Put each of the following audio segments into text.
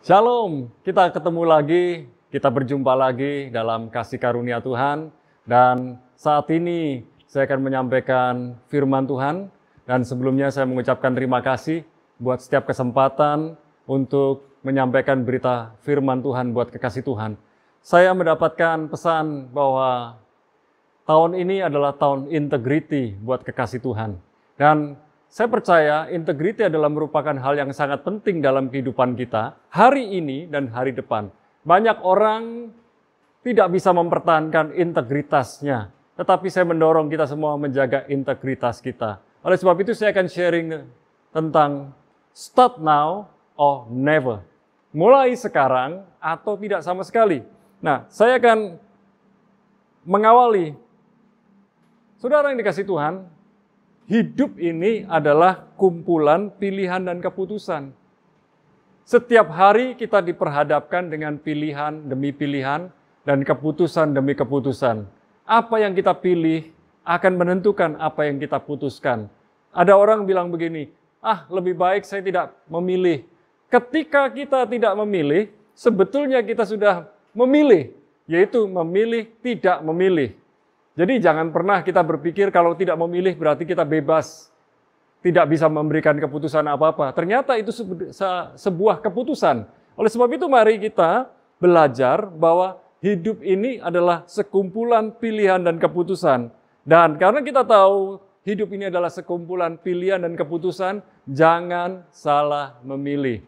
Shalom, kita ketemu lagi, kita berjumpa lagi dalam kasih karunia Tuhan. Dan saat ini saya akan menyampaikan firman Tuhan. Dan sebelumnya saya mengucapkan terima kasih buat setiap kesempatan untuk menyampaikan berita firman Tuhan buat kekasih Tuhan. Saya mendapatkan pesan bahwa tahun ini adalah tahun integrity buat kekasih Tuhan. Dan saya percaya integriti adalah merupakan hal yang sangat penting dalam kehidupan kita hari ini dan hari depan. Banyak orang tidak bisa mempertahankan integritasnya, tetapi saya mendorong kita semua menjaga integritas kita. Oleh sebab itu saya akan sharing tentang start now or never. Mulai sekarang atau tidak sama sekali. Nah, saya akan mengawali. Saudara yang dikasihi Tuhan, hidup ini adalah kumpulan pilihan dan keputusan. Setiap hari kita diperhadapkan dengan pilihan demi pilihan dan keputusan demi keputusan. Apa yang kita pilih akan menentukan apa yang kita putuskan. Ada orang bilang begini, lebih baik saya tidak memilih. Ketika kita tidak memilih, sebetulnya kita sudah memilih, yaitu memilih tidak memilih. Jadi jangan pernah kita berpikir kalau tidak memilih berarti kita bebas, tidak bisa memberikan keputusan apa-apa. Ternyata itu sebuah keputusan. Oleh sebab itu mari kita belajar bahwa hidup ini adalah sekumpulan pilihan dan keputusan. Dan karena kita tahu hidup ini adalah sekumpulan pilihan dan keputusan, jangan salah memilih.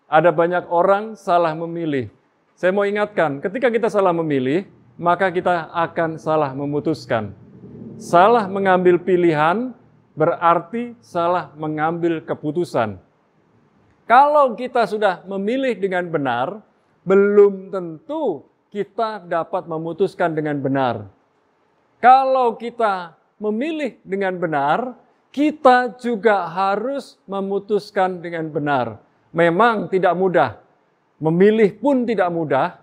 Ada banyak orang salah memilih. Saya mau ingatkan, ketika kita salah memilih, maka kita akan salah memutuskan. Salah mengambil pilihan berarti salah mengambil keputusan. Kalau kita sudah memilih dengan benar, belum tentu kita dapat memutuskan dengan benar. Kalau kita memilih dengan benar, kita juga harus memutuskan dengan benar. Memang tidak mudah. Memilih pun tidak mudah,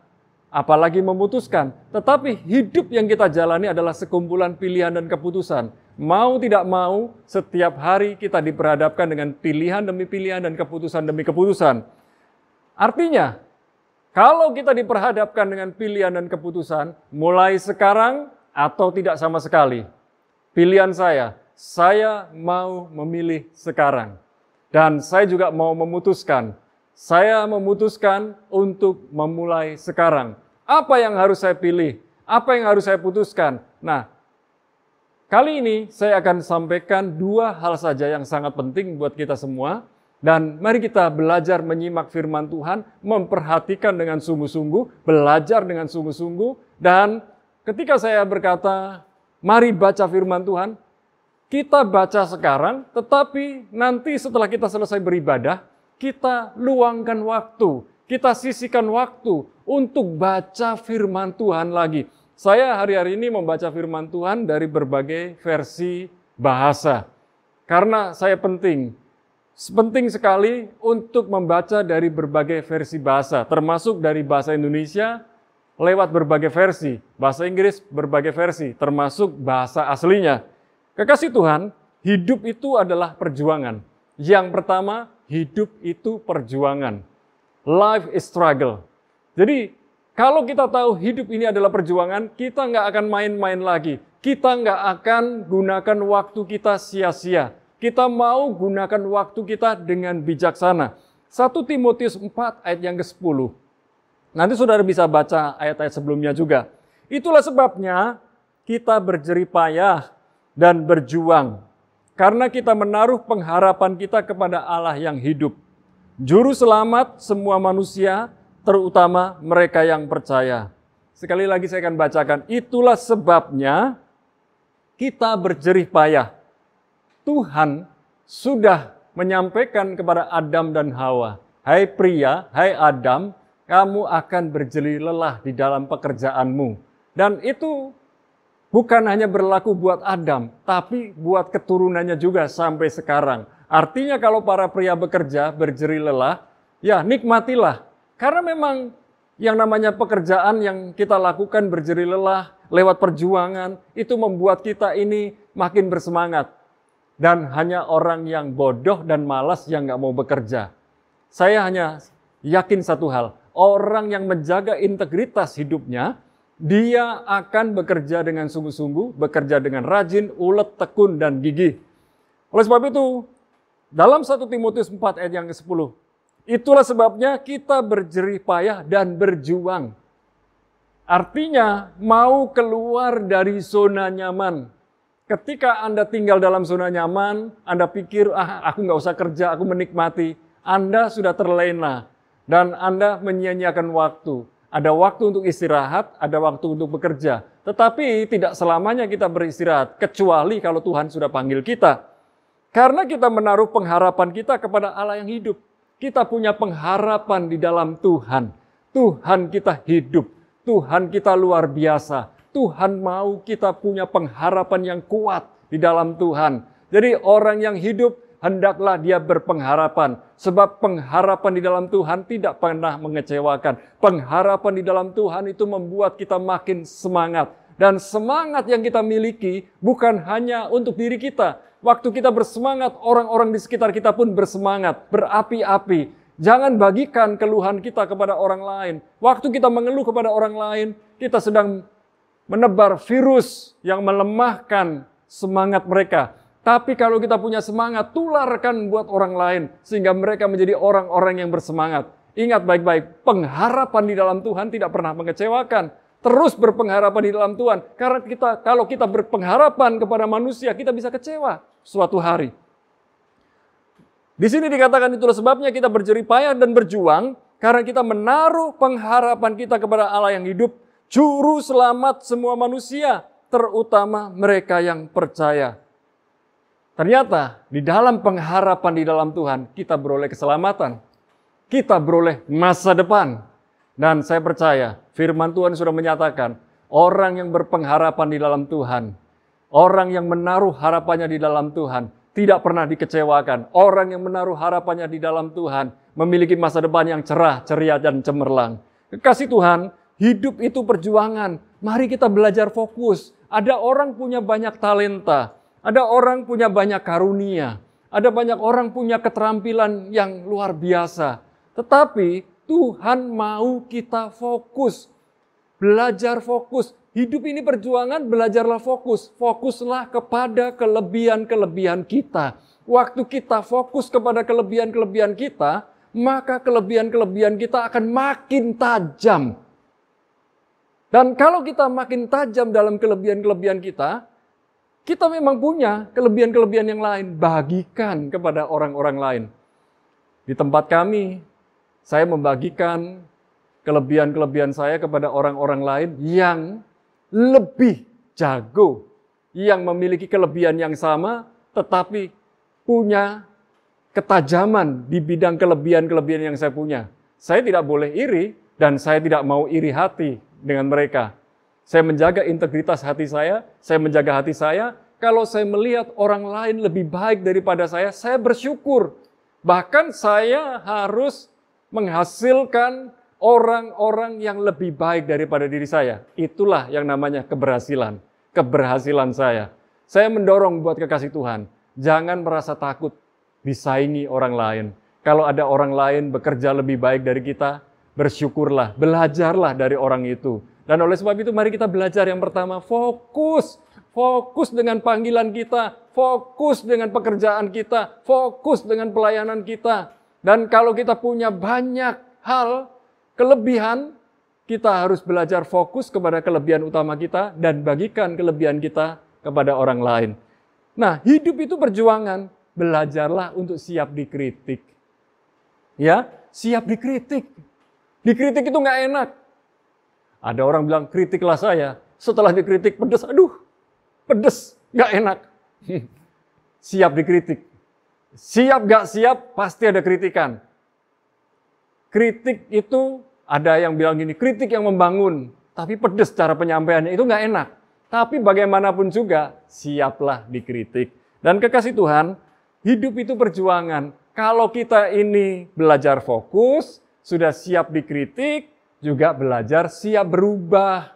apalagi memutuskan. Tetapi hidup yang kita jalani adalah sekumpulan pilihan dan keputusan. Mau tidak mau, setiap hari kita diperhadapkan dengan pilihan demi pilihan dan keputusan demi keputusan. Artinya, kalau kita diperhadapkan dengan pilihan dan keputusan, mulai sekarang atau tidak sama sekali. Pilihan saya mau memilih sekarang. Dan saya juga mau memutuskan. Saya memutuskan untuk memulai sekarang. Apa yang harus saya pilih? Apa yang harus saya putuskan? Nah, kali ini saya akan sampaikan dua hal saja yang sangat penting buat kita semua. Dan mari kita belajar menyimak firman Tuhan, memperhatikan dengan sungguh-sungguh, belajar dengan sungguh-sungguh. Dan ketika saya berkata, mari baca firman Tuhan, kita baca sekarang, tetapi nanti setelah kita selesai beribadah, kita luangkan waktu, kita sisihkan waktu untuk baca firman Tuhan lagi. Saya hari-hari ini membaca firman Tuhan dari berbagai versi bahasa. Karena saya penting sekali untuk membaca dari berbagai versi bahasa, termasuk dari bahasa Indonesia lewat berbagai versi, bahasa Inggris berbagai versi, termasuk bahasa aslinya. Kekasih Tuhan, hidup itu adalah perjuangan. Yang pertama, hidup itu perjuangan. Life is struggle. Jadi, kalau kita tahu hidup ini adalah perjuangan, kita nggak akan main-main lagi. Kita nggak akan gunakan waktu kita sia-sia. Kita mau gunakan waktu kita dengan bijaksana. 1 Timotius 4 ayat yang ke-10. Nanti saudara bisa baca ayat-ayat sebelumnya juga. Itulah sebabnya kita berjerih payah dan berjuang. Karena kita menaruh pengharapan kita kepada Allah yang hidup. Juru selamat semua manusia, terutama mereka yang percaya. Sekali lagi saya akan bacakan. Itulah sebabnya kita berjerih payah. Tuhan sudah menyampaikan kepada Adam dan Hawa, hai pria, hai Adam, kamu akan berjerih lelah di dalam pekerjaanmu. Dan itu bukan hanya berlaku buat Adam, tapi buat keturunannya juga sampai sekarang. Artinya kalau para pria bekerja, berjerih lelah, ya nikmatilah. Karena memang yang namanya pekerjaan yang kita lakukan berjerih lelah, lewat perjuangan, itu membuat kita ini makin bersemangat. Dan hanya orang yang bodoh dan malas yang nggak mau bekerja. Saya hanya yakin satu hal, orang yang menjaga integritas hidupnya, dia akan bekerja dengan sungguh-sungguh, bekerja dengan rajin, ulet, tekun, dan gigih. Oleh sebab itu, dalam 1 Timotius 4 ayat yang ke-10, itulah sebabnya kita berjerih payah dan berjuang. Artinya, mau keluar dari zona nyaman. Ketika Anda tinggal dalam zona nyaman, Anda pikir, aku nggak usah kerja, aku menikmati. Anda sudah terlena dan Anda menyia-nyiakan waktu. Ada waktu untuk istirahat, ada waktu untuk bekerja. Tetapi tidak selamanya kita beristirahat, kecuali kalau Tuhan sudah panggil kita. Karena kita menaruh pengharapan kita kepada Allah yang hidup. Kita punya pengharapan di dalam Tuhan. Tuhan kita hidup. Tuhan kita luar biasa. Tuhan mau kita punya pengharapan yang kuat di dalam Tuhan. Jadi orang yang hidup hendaklah dia berpengharapan. Sebab pengharapan di dalam Tuhan tidak pernah mengecewakan. Pengharapan di dalam Tuhan itu membuat kita makin semangat. Dan semangat yang kita miliki bukan hanya untuk diri kita. Waktu kita bersemangat, orang-orang di sekitar kita pun bersemangat, berapi-api. Jangan bagikan keluhan kita kepada orang lain. Waktu kita mengeluh kepada orang lain, kita sedang menebar virus yang melemahkan semangat mereka. Tapi kalau kita punya semangat, tularkan buat orang lain. Sehingga mereka menjadi orang-orang yang bersemangat. Ingat baik-baik, pengharapan di dalam Tuhan tidak pernah mengecewakan. Terus berpengharapan di dalam Tuhan. Karena kalau kita berpengharapan kepada manusia, kita bisa kecewa suatu hari. Di sini dikatakan itulah sebabnya kita berjerih payah dan berjuang. Karena kita menaruh pengharapan kita kepada Allah yang hidup. Juru selamat semua manusia, terutama mereka yang percaya. Ternyata di dalam pengharapan di dalam Tuhan, kita beroleh keselamatan. Kita beroleh masa depan. Dan saya percaya, firman Tuhan sudah menyatakan, orang yang berpengharapan di dalam Tuhan, orang yang menaruh harapannya di dalam Tuhan, tidak pernah dikecewakan. Orang yang menaruh harapannya di dalam Tuhan, memiliki masa depan yang cerah, ceria, dan cemerlang. Kekasih Tuhan, hidup itu perjuangan. Mari kita belajar fokus. Ada orang punya banyak talenta. Ada orang punya banyak karunia. Ada banyak orang punya keterampilan yang luar biasa. Tetapi Tuhan mau kita fokus. Belajar fokus. Hidup ini perjuangan, belajarlah fokus. Fokuslah kepada kelebihan-kelebihan kita. Waktu kita fokus kepada kelebihan-kelebihan kita, maka kelebihan-kelebihan kita akan makin tajam. Dan kalau kita makin tajam dalam kelebihan-kelebihan kita memang punya kelebihan-kelebihan yang lain. Bagikan kepada orang-orang lain. Di tempat kami, saya membagikan kelebihan-kelebihan saya kepada orang-orang lain yang lebih jago. Yang memiliki kelebihan yang sama, tetapi punya ketajaman di bidang kelebihan-kelebihan yang saya punya. Saya tidak boleh iri, dan saya tidak mau iri hati dengan mereka. Saya menjaga integritas hati saya menjaga hati saya. Kalau saya melihat orang lain lebih baik daripada saya bersyukur. Bahkan saya harus menghasilkan orang-orang yang lebih baik daripada diri saya. Itulah yang namanya keberhasilan. Keberhasilan saya. Saya mendorong buat kekasih Tuhan, jangan merasa takut disaingi orang lain. Kalau ada orang lain bekerja lebih baik dari kita, bersyukurlah, belajarlah dari orang itu. Dan oleh sebab itu mari kita belajar yang pertama, fokus. Fokus dengan panggilan kita, fokus dengan pekerjaan kita, fokus dengan pelayanan kita. Dan kalau kita punya banyak hal, kelebihan, kita harus belajar fokus kepada kelebihan utama kita dan bagikan kelebihan kita kepada orang lain. Nah, hidup itu perjuangan, belajarlah untuk siap dikritik. Ya, siap dikritik. Dikritik itu nggak enak. Ada orang bilang, kritiklah saya. Setelah dikritik, pedes. Aduh, pedes. Nggak enak. Siap dikritik. Siap nggak siap, pasti ada kritikan. Kritik itu, ada yang bilang gini, kritik yang membangun. Tapi pedes cara penyampaiannya, itu nggak enak. Tapi bagaimanapun juga, siaplah dikritik. Dan kekasih Tuhan, hidup itu perjuangan. Kalau kita ini belajar fokus, sudah siap dikritik, juga belajar siap berubah.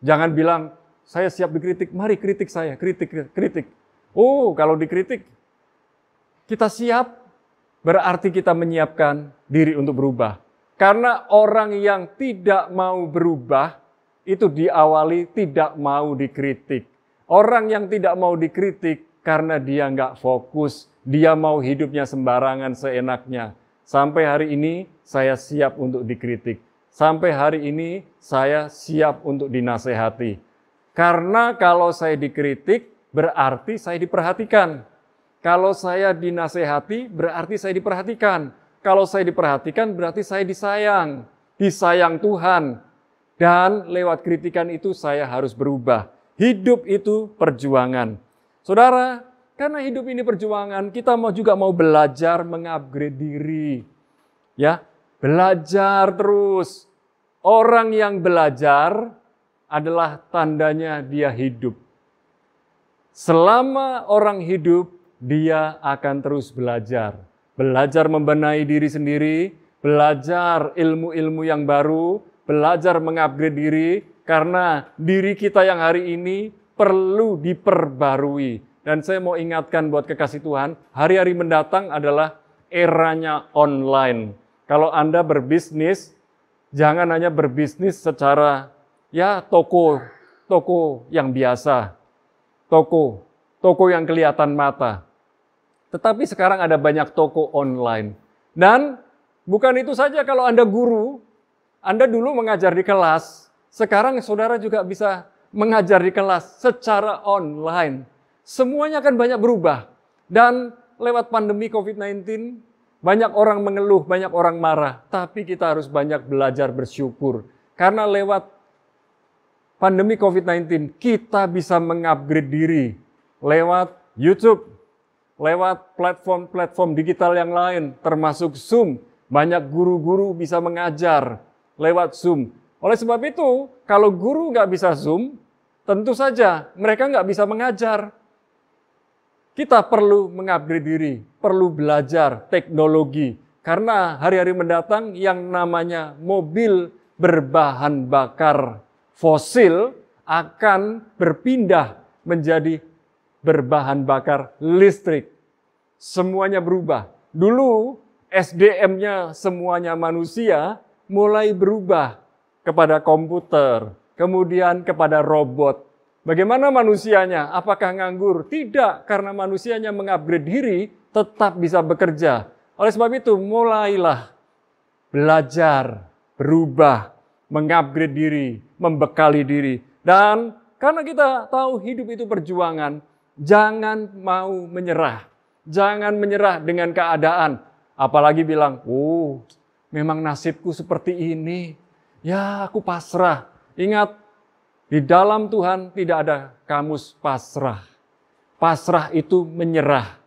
Jangan bilang, saya siap dikritik, mari kritik saya, kritik. Oh, kalau dikritik, kita siap, berarti kita menyiapkan diri untuk berubah. Karena orang yang tidak mau berubah, itu diawali tidak mau dikritik. Orang yang tidak mau dikritik karena dia nggak fokus, dia mau hidupnya sembarangan seenaknya. Sampai hari ini saya siap untuk dikritik. Sampai hari ini saya siap untuk dinasehati. Karena kalau saya dikritik, berarti saya diperhatikan. Kalau saya dinasehati, berarti saya diperhatikan. Kalau saya diperhatikan, berarti saya disayang. Disayang Tuhan. Dan lewat kritikan itu saya harus berubah. Hidup itu perjuangan. Saudara, karena hidup ini perjuangan, kita juga mau belajar mengupgrade diri. Ya, belajar terus. Orang yang belajar adalah tandanya dia hidup. Selama orang hidup, dia akan terus belajar. Belajar membenahi diri sendiri, belajar ilmu-ilmu yang baru, belajar mengupgrade diri, karena diri kita yang hari ini perlu diperbarui. Dan saya mau ingatkan buat kekasih Tuhan, hari-hari mendatang adalah eranya online. Kalau Anda berbisnis, jangan hanya berbisnis secara toko yang biasa, toko yang kelihatan mata. Tetapi sekarang ada banyak toko online. Dan bukan itu saja, kalau Anda guru, Anda dulu mengajar di kelas, sekarang saudara juga bisa mengajar di kelas secara online. Semuanya akan banyak berubah. Dan lewat pandemi COVID-19, banyak orang mengeluh, banyak orang marah. Tapi kita harus banyak belajar bersyukur. Karena lewat pandemi COVID-19, kita bisa mengupgrade diri. Lewat YouTube, lewat platform-platform digital yang lain, termasuk Zoom. Banyak guru-guru bisa mengajar lewat Zoom. Oleh sebab itu, kalau guru nggak bisa Zoom, tentu saja mereka nggak bisa mengajar. Kita perlu mengupgrade diri, perlu belajar teknologi. Karena hari-hari mendatang yang namanya mobil berbahan bakar fosil akan berpindah menjadi berbahan bakar listrik. Semuanya berubah. Dulu SDM-nya semuanya manusia mulai berubah kepada komputer, kemudian kepada robot. Bagaimana manusianya? Apakah nganggur? Tidak, karena manusianya mengupgrade diri, tetap bisa bekerja. Oleh sebab itu, mulailah belajar, berubah, mengupgrade diri, membekali diri. Dan karena kita tahu hidup itu perjuangan, jangan mau menyerah. Jangan menyerah dengan keadaan. Apalagi bilang, memang nasibku seperti ini. Ya, aku pasrah. Ingat, di dalam Tuhan tidak ada kamus pasrah. Pasrah itu menyerah.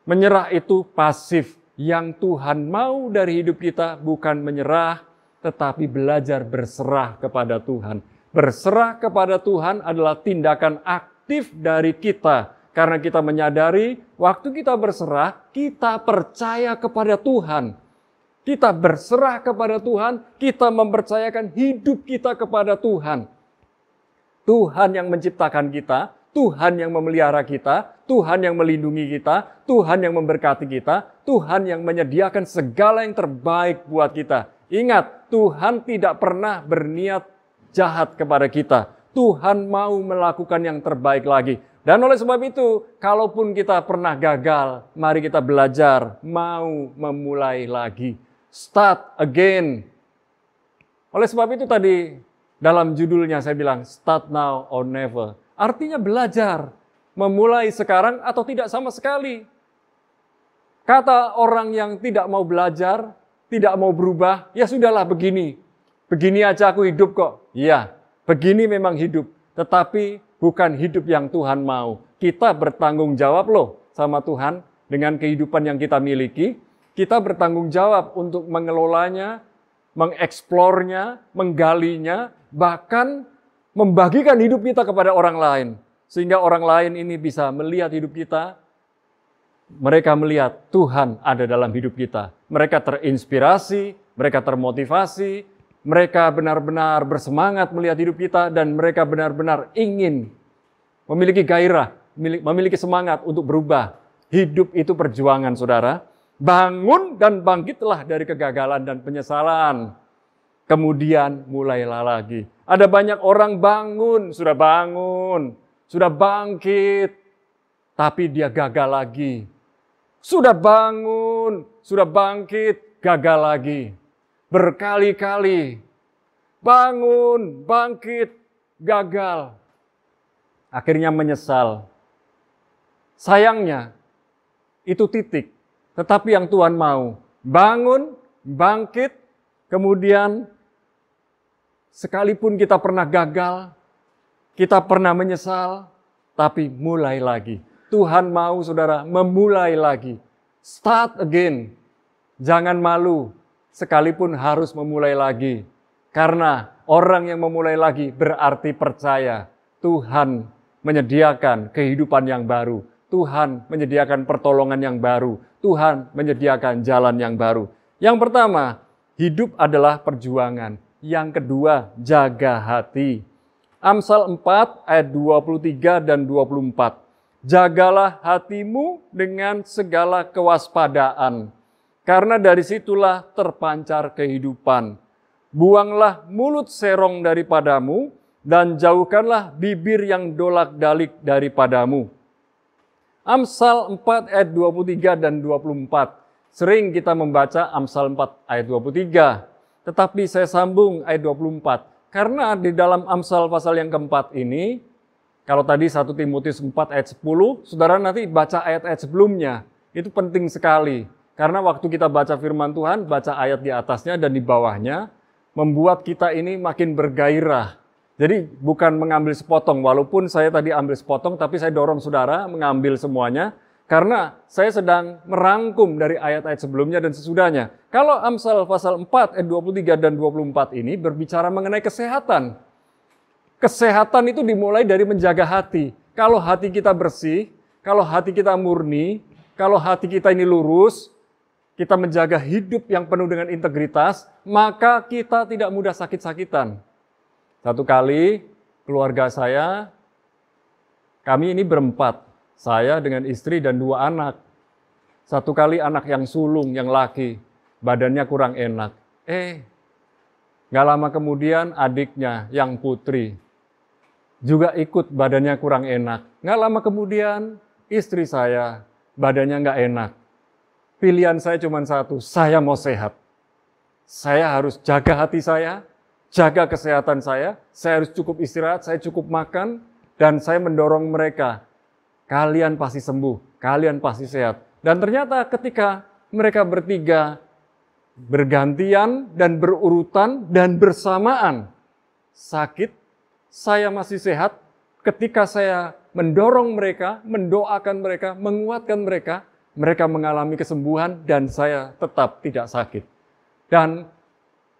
Menyerah itu pasif. Yang Tuhan mau dari hidup kita bukan menyerah, tetapi belajar berserah kepada Tuhan. Berserah kepada Tuhan adalah tindakan aktif dari kita. Karena kita menyadari, waktu kita berserah, kita percaya kepada Tuhan. Kita berserah kepada Tuhan, kita mempercayakan hidup kita kepada Tuhan. Tuhan yang menciptakan kita, Tuhan yang memelihara kita, Tuhan yang melindungi kita, Tuhan yang memberkati kita, Tuhan yang menyediakan segala yang terbaik buat kita. Ingat, Tuhan tidak pernah berniat jahat kepada kita. Tuhan mau melakukan yang terbaik lagi. Dan oleh sebab itu, kalaupun kita pernah gagal, mari kita belajar, mau memulai lagi. Start again. Oleh sebab itu tadi, dalam judulnya saya bilang, start now or never. Artinya belajar, memulai sekarang atau tidak sama sekali. Kata orang yang tidak mau belajar, tidak mau berubah, ya sudahlah begini. Begini aja aku hidup kok. Iya, begini memang hidup. Tetapi bukan hidup yang Tuhan mau. Kita bertanggung jawab loh sama Tuhan dengan kehidupan yang kita miliki. Kita bertanggung jawab untuk mengelolanya, mengeksplornya, menggalinya, bahkan membagikan hidup kita kepada orang lain. Sehingga orang lain ini bisa melihat hidup kita. Mereka melihat Tuhan ada dalam hidup kita. Mereka terinspirasi, mereka termotivasi, mereka benar-benar bersemangat melihat hidup kita, dan mereka benar-benar ingin memiliki gairah, memiliki semangat untuk berubah. Hidup itu perjuangan, saudara. Bangun dan bangkitlah dari kegagalan dan penyesalan. Kemudian mulailah lagi. Ada banyak orang bangun, sudah bangkit, tapi dia gagal lagi. Sudah bangun, sudah bangkit, gagal lagi. Berkali-kali. Bangun, bangkit, gagal. Akhirnya menyesal. Sayangnya, itu titik. Tetapi yang Tuhan mau, bangun, bangkit, kemudian sekalipun kita pernah gagal, kita pernah menyesal, tapi mulai lagi. Tuhan mau saudara memulai lagi. Start again. Jangan malu, sekalipun harus memulai lagi. Karena orang yang memulai lagi berarti percaya Tuhan menyediakan kehidupan yang baru. Tuhan menyediakan pertolongan yang baru. Tuhan menyediakan jalan yang baru. Yang pertama, hidup adalah perjuangan. Yang kedua, jaga hati. Amsal 4 ayat 23 dan 24. Jagalah hatimu dengan segala kewaspadaan, karena dari situlah terpancar kehidupan. Buanglah mulut serong daripadamu, dan jauhkanlah bibir yang dolak-dalik daripadamu. Amsal 4 ayat 23 dan 24. Sering kita membaca Amsal 4 ayat 23, tetapi saya sambung ayat 24. Karena di dalam Amsal pasal yang keempat ini, kalau tadi 1 Timotius 4 ayat 10, saudara nanti baca ayat-ayat sebelumnya. Itu penting sekali. Karena waktu kita baca firman Tuhan, baca ayat di atasnya dan di bawahnya, membuat kita ini makin bergairah. Jadi bukan mengambil sepotong, walaupun saya tadi ambil sepotong, tapi saya dorong saudara mengambil semuanya, karena saya sedang merangkum dari ayat-ayat sebelumnya dan sesudahnya. Kalau Amsal pasal 4 ayat 23 dan 24 ini berbicara mengenai kesehatan. Kesehatan itu dimulai dari menjaga hati. Kalau hati kita bersih, kalau hati kita murni, kalau hati kita ini lurus, kita menjaga hidup yang penuh dengan integritas, maka kita tidak mudah sakit-sakitan. Satu kali, keluarga saya, kami ini berempat. Saya dengan istri dan 2 anak. Satu kali anak yang sulung, yang laki, badannya kurang enak. Gak lama kemudian adiknya yang putri juga ikut badannya kurang enak. Gak lama kemudian istri saya badannya gak enak. Pilihan saya cuma satu, saya mau sehat. Saya harus jaga hati saya, jaga kesehatan saya harus cukup istirahat, saya cukup makan, dan saya mendorong mereka. Kalian pasti sembuh, kalian pasti sehat. Dan ternyata ketika mereka bertiga bergantian dan berurutan dan bersamaan sakit, saya masih sehat. Ketika saya mendorong mereka, mendoakan mereka, menguatkan mereka, mereka mengalami kesembuhan dan saya tetap tidak sakit. Dan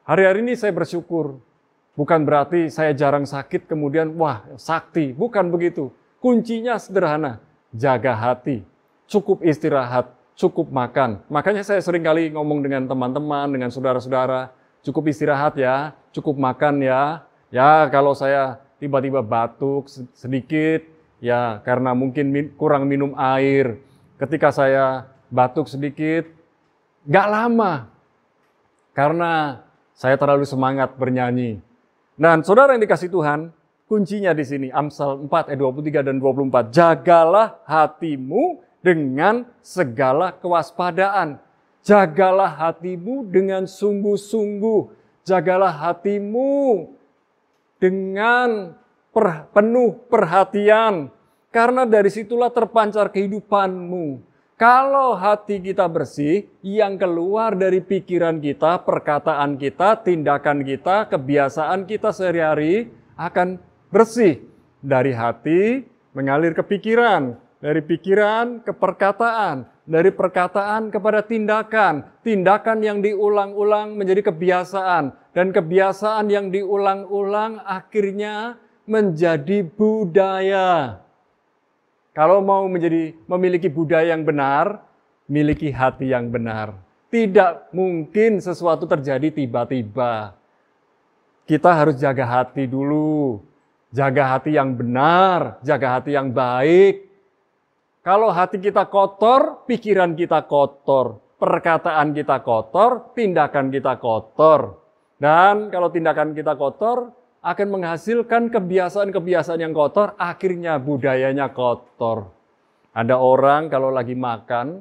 hari-hari ini saya bersyukur. Bukan berarti saya jarang sakit kemudian wah sakti, bukan begitu. Kuncinya sederhana, jaga hati, cukup istirahat, cukup makan. Makanya saya sering kali ngomong dengan teman-teman, dengan saudara-saudara, cukup istirahat ya, cukup makan ya. Ya kalau saya tiba-tiba batuk sedikit, ya karena mungkin kurang minum air. Ketika saya batuk sedikit, gak lama, karena saya terlalu semangat bernyanyi. Dan saudara yang dikasih Tuhan, kuncinya di sini, Amsal 4 ayat 23 dan 24. Jagalah hatimu dengan segala kewaspadaan. Jagalah hatimu dengan sungguh-sungguh. Jagalah hatimu dengan penuh perhatian. Karena dari situlah terpancar kehidupanmu. Kalau hati kita bersih, yang keluar dari pikiran kita, perkataan kita, tindakan kita, kebiasaan kita sehari-hari akan bersih. Dari hati mengalir ke pikiran, dari pikiran ke perkataan, dari perkataan kepada tindakan. Tindakan yang diulang-ulang menjadi kebiasaan, dan kebiasaan yang diulang-ulang akhirnya menjadi budaya. Kalau mau memiliki budaya yang benar, miliki hati yang benar. Tidak mungkin sesuatu terjadi tiba-tiba. Kita harus jaga hati dulu. Jaga hati yang benar, jaga hati yang baik. Kalau hati kita kotor, pikiran kita kotor, perkataan kita kotor, tindakan kita kotor. Dan kalau tindakan kita kotor, akan menghasilkan kebiasaan-kebiasaan yang kotor, akhirnya budayanya kotor. Ada orang kalau lagi makan,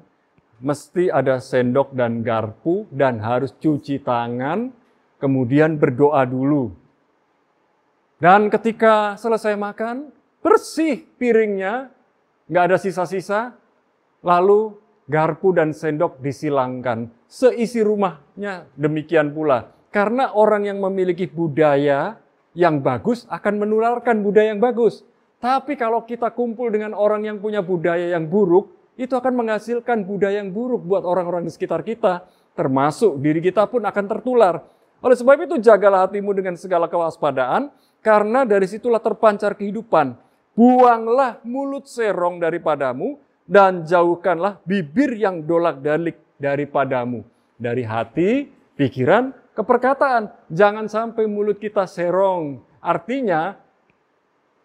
mesti ada sendok dan garpu, dan harus cuci tangan, kemudian berdoa dulu. Dan ketika selesai makan, bersih piringnya, nggak ada sisa-sisa, lalu garpu dan sendok disilangkan. Seisi rumahnya demikian pula. Karena orang yang memiliki budaya yang bagus akan menularkan budaya yang bagus. Tapi kalau kita kumpul dengan orang yang punya budaya yang buruk, itu akan menghasilkan budaya yang buruk buat orang-orang di sekitar kita. Termasuk diri kita pun akan tertular. Oleh sebab itu jagalah hatimu dengan segala kewaspadaan, karena dari situlah terpancar kehidupan. Buanglah mulut serong daripadamu, dan jauhkanlah bibir yang dolak-dalik daripadamu. Dari hati, pikiran, keperkataan. Jangan sampai mulut kita serong. Artinya,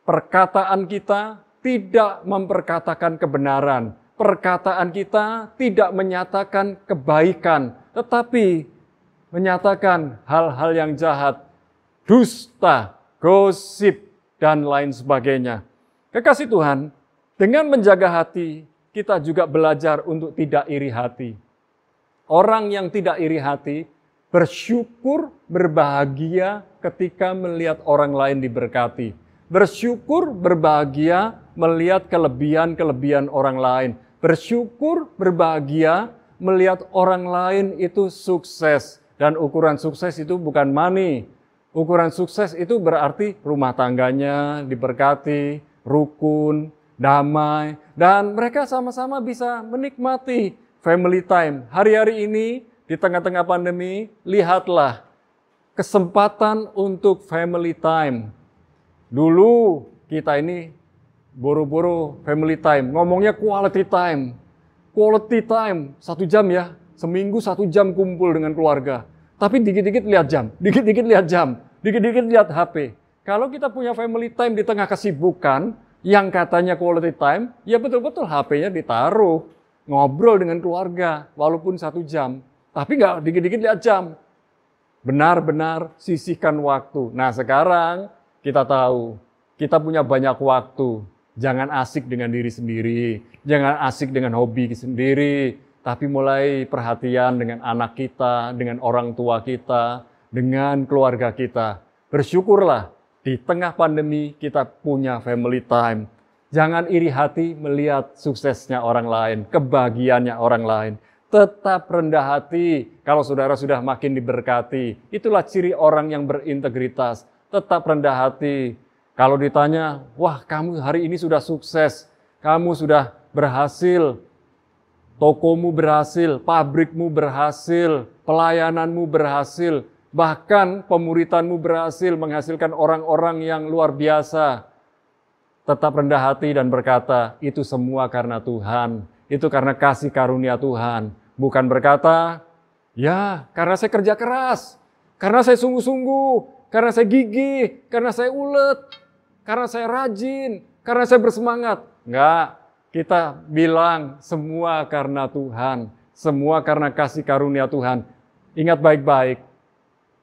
perkataan kita tidak memperkatakan kebenaran. Perkataan kita tidak menyatakan kebaikan, tetapi menyatakan hal-hal yang jahat, dusta, gosip, dan lain sebagainya. Kekasih Tuhan, dengan menjaga hati, kita juga belajar untuk tidak iri hati. Orang yang tidak iri hati, bersyukur, berbahagia ketika melihat orang lain diberkati. Bersyukur, berbahagia melihat kelebihan-kelebihan orang lain. Bersyukur, berbahagia melihat orang lain itu sukses. Dan ukuran sukses itu bukan money. Ukuran sukses itu berarti rumah tangganya diberkati, rukun, damai, dan mereka sama-sama bisa menikmati family time. Hari-hari ini, di tengah-tengah pandemi, lihatlah kesempatan untuk family time. Dulu kita ini boro-boro family time, ngomongnya quality time. Quality time, 1 jam ya, seminggu 1 jam kumpul dengan keluarga. Tapi dikit-dikit lihat jam, dikit-dikit lihat jam, dikit-dikit lihat HP. Kalau kita punya family time di tengah kesibukan, yang katanya quality time, ya betul-betul HP-nya ditaruh, ngobrol dengan keluarga, walaupun 1 jam. Tapi nggak dikit-dikit lihat jam. Benar-benar sisihkan waktu. Nah sekarang kita tahu, kita punya banyak waktu. Jangan asik dengan diri sendiri, jangan asik dengan hobi sendiri, tapi mulai perhatian dengan anak kita, dengan orang tua kita, dengan keluarga kita. Bersyukurlah. Di tengah pandemi kita punya family time. Jangan iri hati melihat suksesnya orang lain, kebahagiaannya orang lain. Tetap rendah hati kalau saudara sudah makin diberkati. Itulah ciri orang yang berintegritas. Tetap rendah hati. Kalau ditanya, wah kamu hari ini sudah sukses, kamu sudah berhasil, tokomu berhasil, pabrikmu berhasil, pelayananmu berhasil, bahkan pemuritanmu berhasil menghasilkan orang-orang yang luar biasa. Tetap rendah hati dan berkata, itu semua karena Tuhan. Itu karena kasih karunia Tuhan. Bukan berkata, ya karena saya kerja keras, karena saya sungguh-sungguh, karena saya gigih, karena saya ulet, karena saya rajin, karena saya bersemangat. Enggak, kita bilang semua karena Tuhan. Semua karena kasih karunia Tuhan. Ingat baik-baik.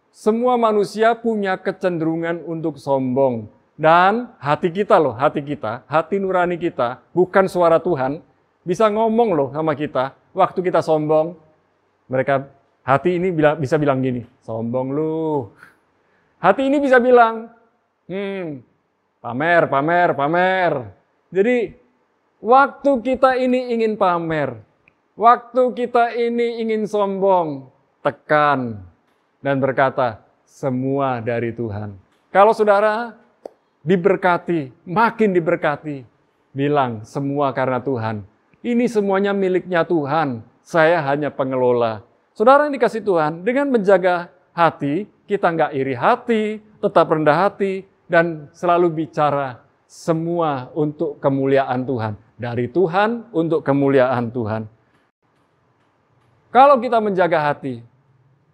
Semua manusia punya kecenderungan untuk sombong. Dan hati kita loh, hati nurani kita, bukan suara Tuhan, bisa ngomong loh sama kita. Waktu kita sombong, hati ini bisa bilang gini, sombong lu. Hati ini bisa bilang, pamer. Jadi, waktu kita ini ingin pamer, waktu kita ini ingin sombong, tekan dan berkata, semua dari Tuhan. Kalau saudara diberkati, makin diberkati, bilang semua karena Tuhan. Ini semuanya miliknya Tuhan, saya hanya pengelola. Saudara yang dikasih Tuhan, dengan menjaga hati, kita nggak iri hati, tetap rendah hati, dan selalu bicara semua untuk kemuliaan Tuhan. Dari Tuhan untuk kemuliaan Tuhan. Kalau kita menjaga hati,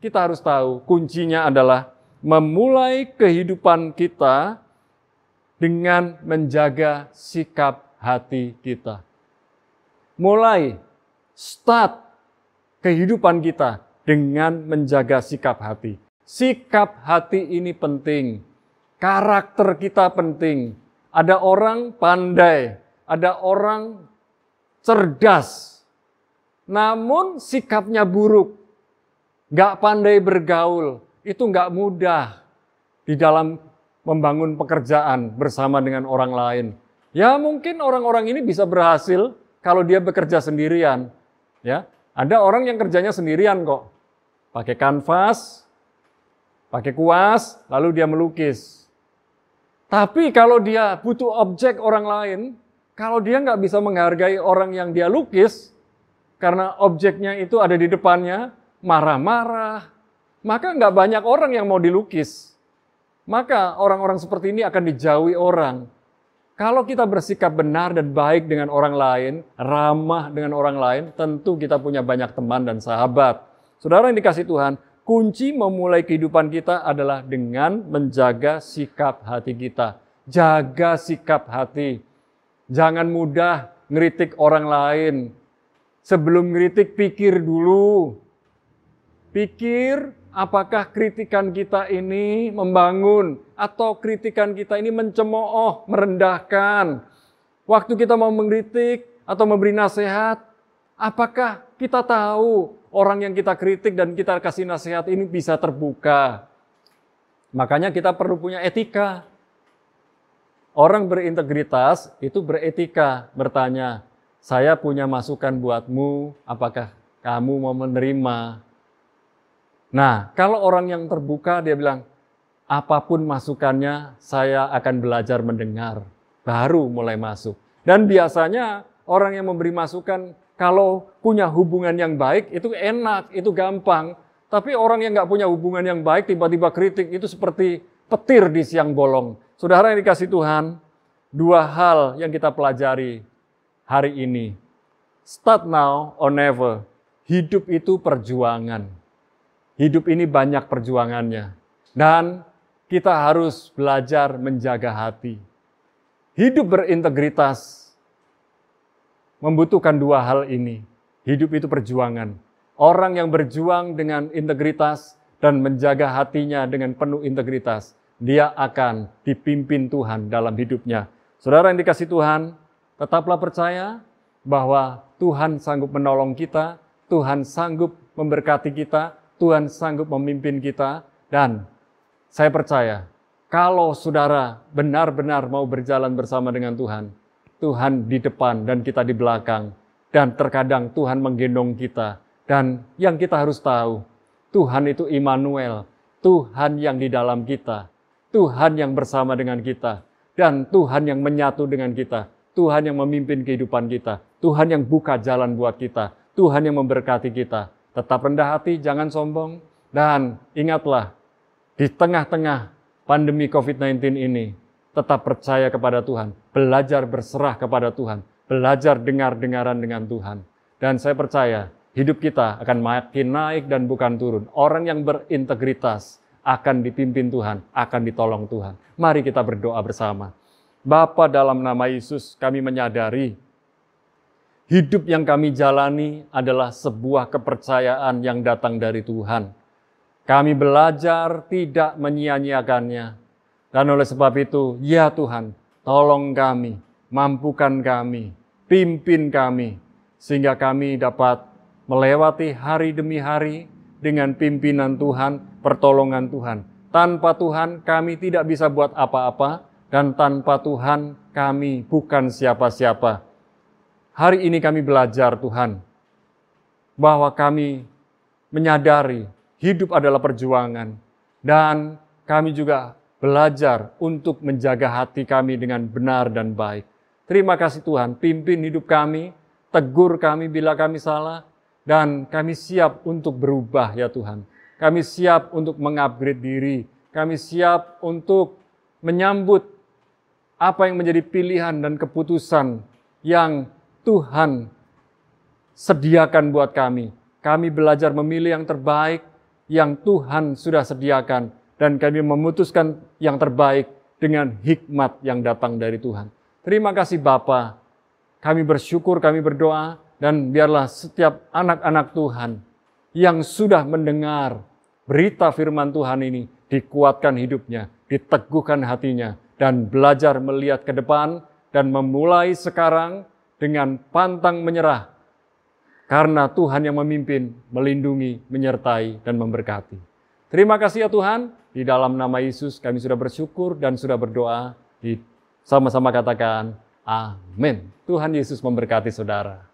kita harus tahu kuncinya adalah memulai kehidupan kita dengan menjaga sikap hati kita. Mulai, start kehidupan kita dengan menjaga sikap hati. Sikap hati ini penting. Karakter kita penting. Ada orang pandai, ada orang cerdas, namun sikapnya buruk, gak pandai bergaul. Itu gak mudah di dalam membangun pekerjaan bersama dengan orang lain. Ya mungkin orang-orang ini bisa berhasil kalau dia bekerja sendirian. Ya, ada orang yang kerjanya sendirian kok. Pakai kanvas, pakai kuas, lalu dia melukis. Tapi kalau dia butuh objek orang lain, kalau dia nggak bisa menghargai orang yang dia lukis, karena objeknya itu ada di depannya, marah-marah, maka nggak banyak orang yang mau dilukis. Maka orang-orang seperti ini akan dijauhi orang. Kalau kita bersikap benar dan baik dengan orang lain, ramah dengan orang lain, tentu kita punya banyak teman dan sahabat. Saudara yang dikasihi Tuhan, kunci memulai kehidupan kita adalah dengan menjaga sikap hati kita. Jaga sikap hati. Jangan mudah ngeritik orang lain. Sebelum ngeritik, pikir dulu. Pikir apakah kritikan kita ini membangun atau kritikan kita ini mencemooh, merendahkan. Waktu kita mau mengkritik atau memberi nasihat, apakah kita tahu orang yang kita kritik dan kita kasih nasihat ini bisa terbuka? Makanya kita perlu punya etika. Orang berintegritas itu beretika, bertanya, saya punya masukan buatmu, apakah kamu mau menerima? Nah, kalau orang yang terbuka, dia bilang, apapun masukannya, saya akan belajar mendengar. Baru mulai masuk. Dan biasanya orang yang memberi masukan, kalau punya hubungan yang baik, itu enak, itu gampang. Tapi orang yang nggak punya hubungan yang baik, tiba-tiba kritik, itu seperti petir di siang bolong. Saudara yang dikasihi Tuhan, dua hal yang kita pelajari hari ini. Start now or never. Hidup itu perjuangan. Hidup ini banyak perjuangannya. Dan kita harus belajar menjaga hati. Hidup berintegritas membutuhkan dua hal ini. Hidup itu perjuangan. Orang yang berjuang dengan integritas dan menjaga hatinya dengan penuh integritas, dia akan dipimpin Tuhan dalam hidupnya. Saudara yang dikasihi Tuhan, tetaplah percaya bahwa Tuhan sanggup menolong kita, Tuhan sanggup memberkati kita, Tuhan sanggup memimpin kita, dan saya percaya kalau saudara benar-benar mau berjalan bersama dengan Tuhan, Tuhan di depan dan kita di belakang, dan terkadang Tuhan menggendong kita. Dan yang kita harus tahu, Tuhan itu Immanuel, Tuhan yang di dalam kita, Tuhan yang bersama dengan kita, dan Tuhan yang menyatu dengan kita, Tuhan yang memimpin kehidupan kita, Tuhan yang buka jalan buat kita, Tuhan yang memberkati kita. Tetap rendah hati, jangan sombong, dan ingatlah, di tengah-tengah pandemi COVID-19 ini, tetap percaya kepada Tuhan, belajar berserah kepada Tuhan, belajar dengar-dengaran dengan Tuhan. Dan saya percaya, hidup kita akan makin naik dan bukan turun. Orang yang berintegritas akan dipimpin Tuhan, akan ditolong Tuhan. Mari kita berdoa bersama. Bapa, dalam nama Yesus, kami menyadari hidup yang kami jalani adalah sebuah kepercayaan yang datang dari Tuhan. Kami belajar tidak menyia-nyiakannya. Dan oleh sebab itu, ya Tuhan, tolong kami, mampukan kami, pimpin kami, sehingga kami dapat melewati hari demi hari dengan pimpinan Tuhan, pertolongan Tuhan. Tanpa Tuhan, kami tidak bisa buat apa-apa, dan tanpa Tuhan, kami bukan siapa-siapa. Hari ini kami belajar Tuhan, bahwa kami menyadari hidup adalah perjuangan. Dan kami juga belajar untuk menjaga hati kami dengan benar dan baik. Terima kasih Tuhan, pimpin hidup kami, tegur kami bila kami salah, dan kami siap untuk berubah ya Tuhan. Kami siap untuk mengupgrade diri, kami siap untuk menyambut apa yang menjadi pilihan dan keputusan yang Tuhan sediakan buat kami. Kami belajar memilih yang terbaik yang Tuhan sudah sediakan. Dan kami memutuskan yang terbaik dengan hikmat yang datang dari Tuhan. Terima kasih Bapa. Kami bersyukur, kami berdoa. Dan biarlah setiap anak-anak Tuhan yang sudah mendengar berita firman Tuhan ini dikuatkan hidupnya, diteguhkan hatinya, dan belajar melihat ke depan dan memulai sekarang dengan pantang menyerah. Karena Tuhan yang memimpin, melindungi, menyertai, dan memberkati. Terima kasih ya Tuhan, di dalam nama Yesus kami sudah bersyukur dan sudah berdoa. Sama-sama katakan, amin. Tuhan Yesus memberkati saudara.